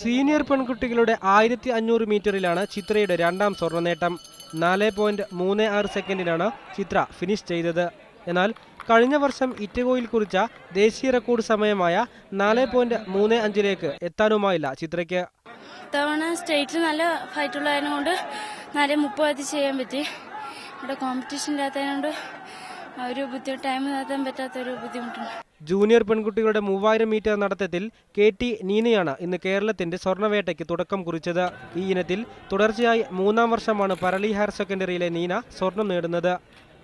Senior പെൺകുട്ടികളുടെ 1500 മീറ്ററിലാണ് ചിത്രയുടെ രണ്ടാം സ്വർണ്ണ നേട്ടം. 4.36 സെക്കൻഡിനാണ് ചിത്ര ഫിനിഷ് ചെയ്തത്. എന്നാൽ കഴിഞ്ഞ വർഷം ഇറ്റഗോയിൽ കുറിച്ച ദേശീയ റെക്കോർഡ് സമയമായ 4.35ലേക്ക് എത്താനുമായില്ല ചിത്രയ്ക്ക്. തവണ സ്റ്റേറ്റിൽ നല്ല ഫൈറ്റുള്ളതിനോണ്ട് 4:30 ചെയ്യാൻ പറ്റി. ഇവിടെ കോമ്പറ്റീഷൻ ഇല്ലാത്തതിനോണ്ട് ഒരു ടൈം നടത്താൻ പറ്റാത്തൊരു ബുദ്ധിമുട്ടുണ്ട്. ജൂനിയർ പെൺകുട്ടികളുടെ 3000 മീറ്റർ നടത്തത്തിൽ KT നീനയാണ് ഇന്ന് കേരളത്തിന്റെ സ്വർണ്ണവേട്ടയ്ക്ക് തുടക്കം കുറിച്ചത്. ഈ ഇനത്തിൽ തുടർച്ചയായി 3-ാം വർഷമാണ് പരളി ഹയർ സെക്കൻഡറിയിലെ നീന സ്വർണം നേടുന്നത്.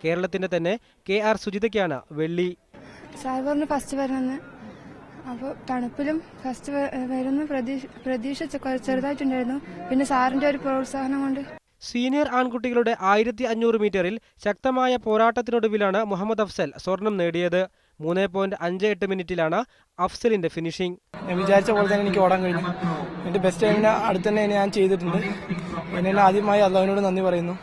കേരളത്തിന്റെ തന്നെ KR സുജിതയ്ക്കാണ് വെള്ളി. സാർ ഫസ്റ്റ് വരുന്നത്, അപ്പോൾ തണുപ്പിലും ഫസ്റ്റ് വരുന്ന പ്രതീക്ഷ ചെറുതായിട്ടുണ്ടായിരുന്നു. പിന്നെ സാറിന്റെ ഒരു പ്രോത്സാഹനം കൊണ്ട്. സീനിയർ ആൺകുട്ടികളുടെ 1500 മീറ്ററിൽ ശക്തമായ പോരാട്ടത്തിനൊടുവിലാണ് മുഹമ്മദ് അഫ്സൽ സ്വർണം നേടിയത്. 3.58 മിനിറ്റിലാണ് അഫ്സലിന്റെ ഫിനിഷിംഗ്. ഞാൻ വിചാരിച്ച പോലെ തന്നെ എനിക്ക് ഓടാൻ കഴിഞ്ഞു. എന്റെ ബെസ്റ്റ് ടൈമിന് അടുത്ത് തന്നെ ഞാൻ ചെയ്തിട്ടുണ്ട്. എന്നെ ആദ്യമായി അള്ളാഹുവിനോട് നന്ദി പറയുന്നു.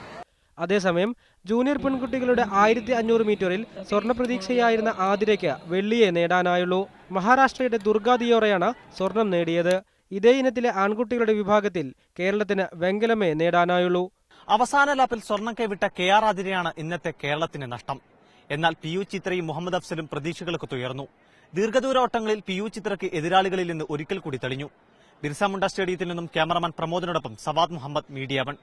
അതേസമയം ജൂനിയർ പെൺകുട്ടികളുടെ 1500 മീറ്ററിൽ സ്വർണ്ണ പ്രതീക്ഷയായിരുന്ന ആതിരയ്ക്ക് വെള്ളിയെ നേടാനായുള്ളൂ. മഹാരാഷ്ട്രയുടെ ദുർഗ ദിയോറയാണ് സ്വർണം നേടിയത്. ഇതേ ഇനത്തിലെ ആൺകുട്ടികളുടെ വിഭാഗത്തിൽ കേരളത്തിന് വെങ്കലമേ നേടാനായുള്ളൂ. അവസാന ലാപ്പിൽ സ്വർണം കൈവിട്ട KR ആതിരയാണ് ഇന്നത്തെ കേരളത്തിന് നഷ്ടം. എന്നാൽ PU ചിത്രയും മുഹമ്മദ് അഫ്സലും പ്രതീക്ഷകൾക്ക് തുയർന്നു. ദീർഘദൂര ഓട്ടങ്ങളിൽ PU ചിത്രയ്ക്ക് എതിരാളികളിൽ നിന്ന് ഒരിക്കൽ കൂടി തെളിഞ്ഞു. ബിർസ മുണ്ട സ്റ്റേഡിയത്തിൽ നിന്നും ക്യാമറമാൻ പ്രമോദിനോടൊപ്പം സവാദ് മുഹമ്മദ്, മീഡിയ 1.